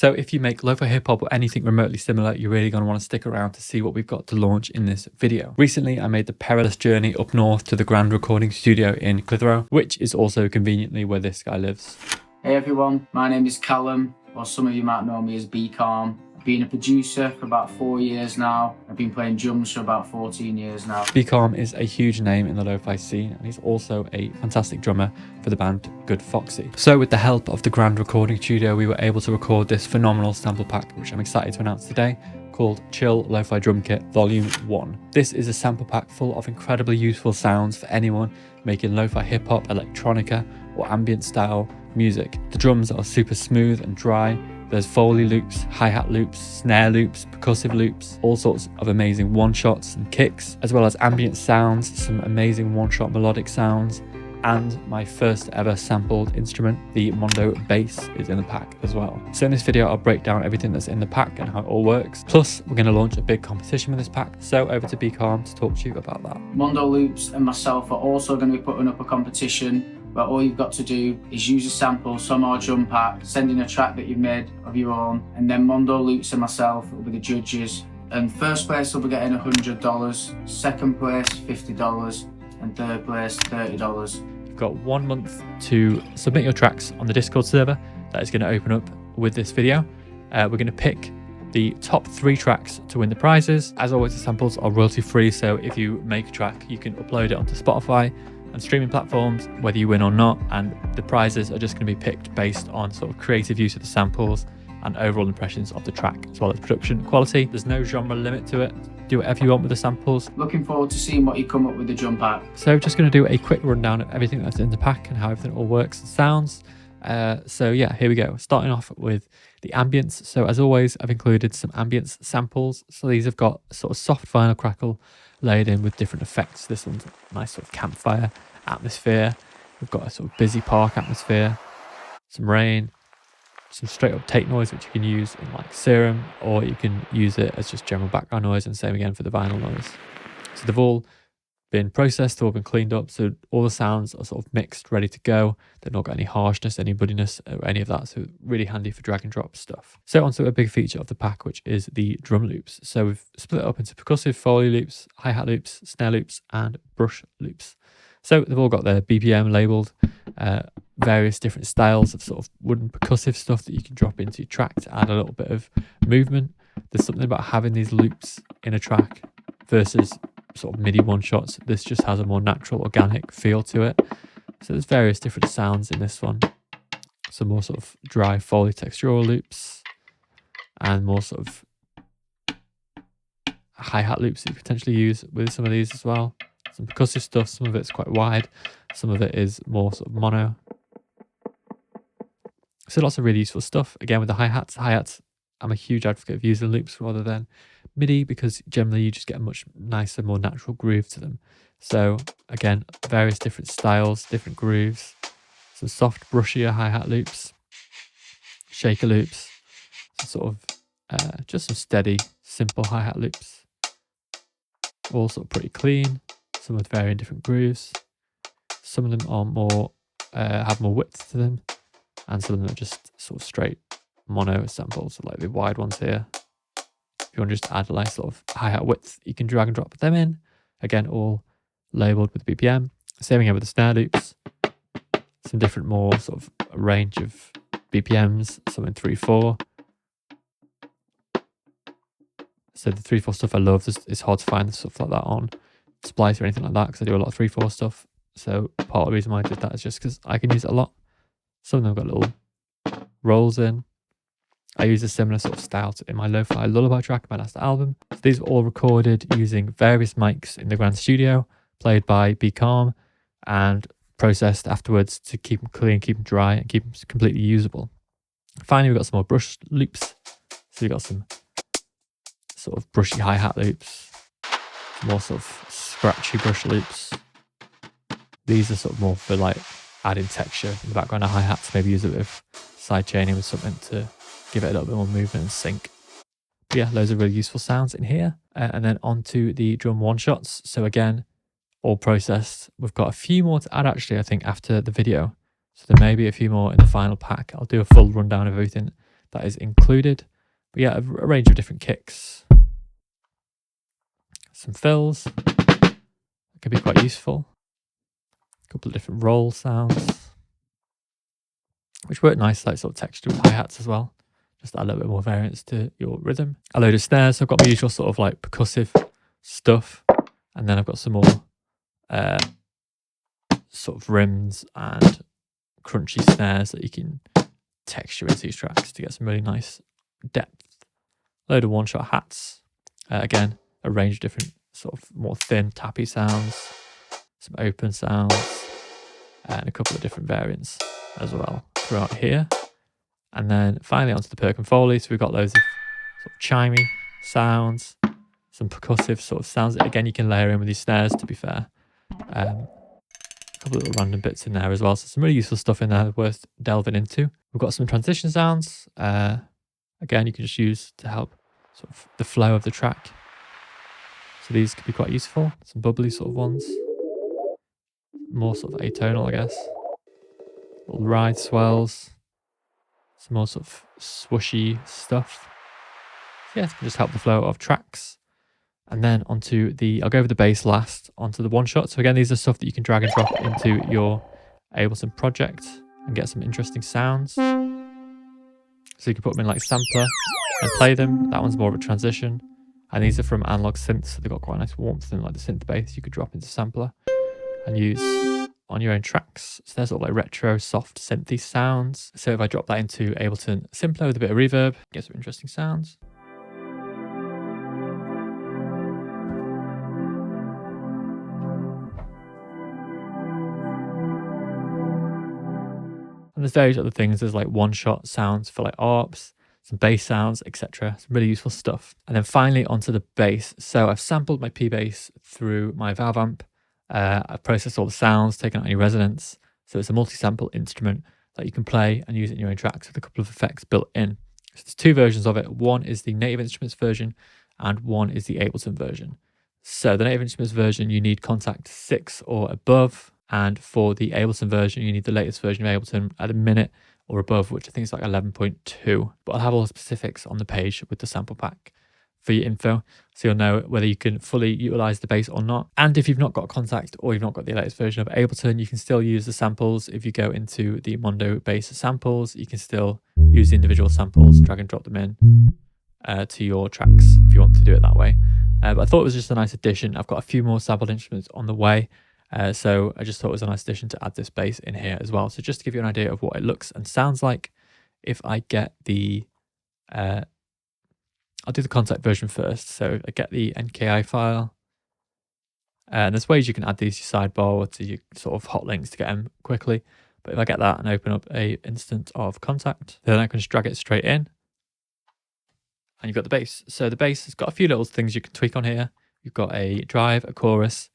So if you make lo-fi hip-hop or anything remotely similar, you're really going to want to stick around to see what we've got to launch in this video. Recently, I made the perilous journey up north to the grand recording studio in Clitheroe, which is also conveniently where this guy lives. Hey everyone, my name is Callum, or some of you might know me as Bcalm. I've been a producer for about 4 years now. I've been playing drums for about 14 years now. Bcalm is a huge name in the lo-fi scene, and he's also a fantastic drummer for the band Good Foxy. So with the help of the grand recording studio, we were able to record this phenomenal sample pack, which I'm excited to announce today, called Chill Lo-Fi Drum Kit Volume 1. This is a sample pack full of incredibly useful sounds for anyone making lo-fi hip-hop, electronica, or ambient style music. The drums are super smooth and dry. There's Foley loops, hi-hat loops, snare loops, percussive loops, all sorts of amazing one-shots and kicks, as well as ambient sounds, some amazing one-shot melodic sounds, and my first ever sampled instrument, the Mondo bass, is in the pack as well. So in this video, I'll break down everything that's in the pack and how it all works. Plus, we're going to launch a big competition with this pack. So over to Bcalm to talk to you about that. Mondo Loops and myself are also going to be putting up a competition where all you've got to do is use a sample from our drum pack, send in a track that you've made of your own, and then Mondo Loops and myself will be the judges. And first place will be getting $100, second place $50, and third place $30. You've got 1 month to submit your tracks on the Discord server that is going to open up with this video. We're going to pick the top 3 tracks to win the prizes. As always, the samples are royalty free, so if you make a track, you can upload it onto Spotify and streaming platforms, whether you win or not, and the prizes are just going to be picked based on sort of creative use of the samples and overall impressions of the track, as well as production quality. There's no genre limit to it. Do whatever you want with the samples. Looking forward to seeing what you come up with the drum pack. So just going to do a quick rundown of everything that's in the pack and how everything all works and sounds. So yeah, here we go. Starting off with the Ambience. So as always, I've included some Ambience samples. So these have got sort of soft vinyl crackle layered in with different effects. This one's a nice sort of campfire atmosphere. We've got a sort of busy park atmosphere, some rain, some straight up tape noise, which you can use in like Serum, or you can use it as just general background noise, and same again for the vinyl noise. So they've all been processed, they've all been cleaned up, so all the sounds are sort of mixed, ready to go. They've not got any harshness, any buddiness, or any of that, so really handy for drag and drop stuff. So onto a big feature of the pack, which is the drum loops. So we've split it up into percussive, Foley loops, hi-hat loops, snare loops, and brush loops. So they've all got their BPM labeled, various different styles of sort of wooden percussive stuff that you can drop into your track to add a little bit of movement. There's something about having these loops in a track versus sort of MIDI one-shots. This just has a more natural, organic feel to it. So there's various different sounds in this one. Some more sort of dry Foley textural loops, and more sort of hi-hat loops that you potentially use with some of these as well. Some percussive stuff, some of it's quite wide, some of it is more sort of mono. So lots of really useful stuff. Again, with the hi-hats, I'm a huge advocate of using loops rather than MIDI, because generally you just get a much nicer, more natural groove to them. So again, various different styles, different grooves, some soft, brushier hi-hat loops, shaker loops, some sort of just some steady, simple hi-hat loops. All sort of pretty clean. Some with varying different grooves. Some of them are more have more width to them, and some of them are just sort of straight mono samples, like the wide ones here. If you want to just add a nice sort of hi-hat width, you can drag and drop them in. Again, all labeled with BPM. Same again with the snare loops. Some different, more sort of a range of BPMs, some in 3/4. So the 3/4 stuff I love. It's hard to find stuff like that on Splice or anything like that, because I do a lot of 3/4 stuff. So part of the reason why I did that is just because I can use it a lot. Some of them have got little rolls in. I use a similar sort of style in my lo-fi lullaby track, my last album. So these were all recorded using various mics in the grand studio, played by Bcalm, and processed afterwards to keep them clean, keep them dry, and keep them completely usable. Finally, we've got some more brush loops. So we've got some sort of brushy hi-hat loops, more sort of scratchy brush loops. These are sort of more for like adding texture in the background of hi-hats, maybe use a bit of side chaining with something to give it a little bit more movement and sync. But yeah, loads of really useful sounds in here. And then onto the drum one-shots. So again, all processed. We've got a few more to add actually, I think, after the video. So there may be a few more in the final pack. I'll do a full rundown of everything that is included. But yeah, a range of different kicks. Some fills. That can be quite useful. A couple of different roll sounds, which work nice, like sort of texture with hi-hats as well. Just add a little bit more variance to your rhythm. A load of snares. So I've got my usual sort of like percussive stuff. And then I've got some more sort of rims and crunchy snares that you can texture into these tracks to get some really nice depth. Load of one-shot hats. Again, a range of different sort of more thin tappy sounds, some open sounds, and a couple of different variants as well throughout here. And then finally onto the perk and foley. So we've got loads of sort of chimey sounds, some percussive sort of sounds that again you can layer in with these snares, to be fair. A couple of little random bits in there as well. So some really useful stuff in there worth delving into. We've got some transition sounds. Again, you can just use to help sort of the flow of the track. So these could be quite useful. Some bubbly sort of ones. More sort of atonal, I guess. Little ride swells. Some more sort of swooshy stuff. So yeah, it can just help the flow of tracks. And then onto I'll go over the bass last, onto the one shot. So again, these are stuff that you can drag and drop into your Ableton project and get some interesting sounds. So you can put them in like sampler and play them. That one's more of a transition. And these are from analog synths, so they've got quite a nice warmth in like the synth bass you could drop into sampler and use on your own tracks. So they're sort of like retro, soft, synthy sounds. So if I drop that into Ableton Simpler with a bit of reverb, get some interesting sounds. And there's various other things. There's like one-shot sounds for like ARPs, some bass sounds, etc. Some really useful stuff. And then finally onto the bass. So I've sampled my P-bass through my valve amp. I've processed all the sounds, taken out any resonance. So it's a multi-sample instrument that you can play and use it in your own tracks with a couple of effects built in. So there's two versions of it. One is the Native Instruments version and one is the Ableton version. So the Native Instruments version, you need Contact 6 or above. And for the Ableton version, you need the latest version of Ableton at a minute or above, which I think is like 11.2. But I'll have all the specifics on the page with the sample pack for your info, so you'll know whether you can fully utilize the bass or not. And if you've not got Contact or you've not got the latest version of Ableton, you can still use the samples. If you go into the Mondo bass samples, you can still use the individual samples, drag and drop them in to your tracks if you want to do it that way. But I thought it was just a nice addition. I've got a few more sampled instruments on the way. So I just thought it was a nice addition to add this bass in here as well. So just to give you an idea of what it looks and sounds like, if I get the, I'll do the Contact version first. So I get the NKI file. And there's ways you can add these to your sidebar or to your sort of hot links to get them quickly. But if I get that and open up a instance of Contact, then I can just drag it straight in. And you've got the bass. So the bass has got a few little things you can tweak on here. You've got a drive, a chorus,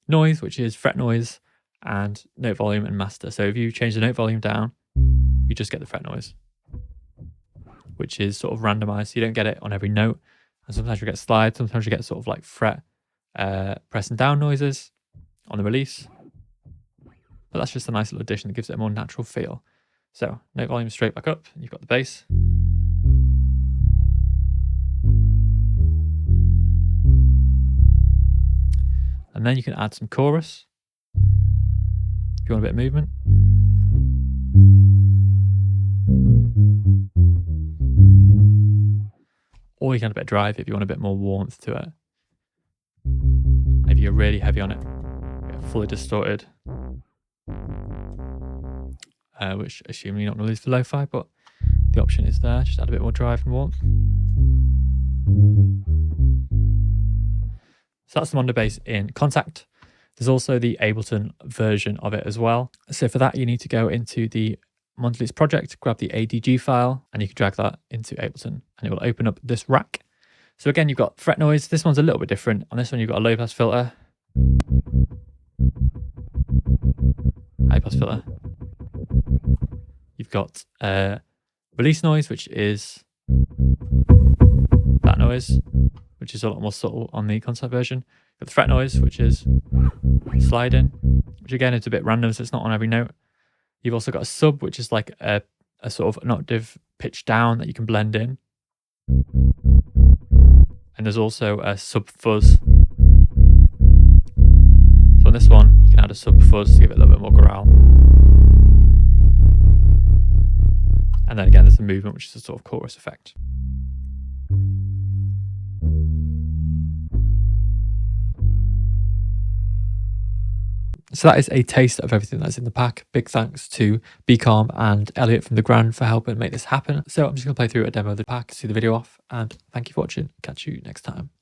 noise, which is fret noise, and note volume and master. So if you change the note volume down, you just get the fret noise, which is sort of randomized. So you don't get it on every note. And sometimes you get slides, sometimes you get sort of like fret pressing down noises on the release. But that's just a nice little addition that gives it a more natural feel. So note volume straight back up, and you've got the bass. And then you can add some chorus if you want a bit of movement. Or you can add a bit of drive if you want a bit more warmth to it. Maybe you're really heavy on it, fully distorted, which assuming you're not going to lose for lo-fi, but the option is there. Just add a bit more drive and warmth. So that's the Mondo bass in Contact. There's also the Ableton version of it as well. So for that, you need to go into the Mondelez project, grab the ADG file, and you can drag that into Ableton, and it will open up this rack. So again, you've got fret noise. This one's a little bit different. On this one, you've got a low pass filter, high pass filter. You've got release noise, which is that noise, which is a lot more subtle on the Contact version. Got the fret noise, which is sliding, which again is a bit random, so it's not on every note. You've also got a sub, which is like a a sort of an octave pitch down that you can blend in. And there's also a sub fuzz. So on this one, you can add a sub fuzz to give it a little bit more growl. And then again, there's the movement, which is a sort of chorus effect. So that is a taste of everything that's in the pack. Big thanks to Bcalm and Elliot from The Grand for helping make this happen. So I'm just going to play through a demo of the pack, see the video off, and thank you for watching. Catch you next time.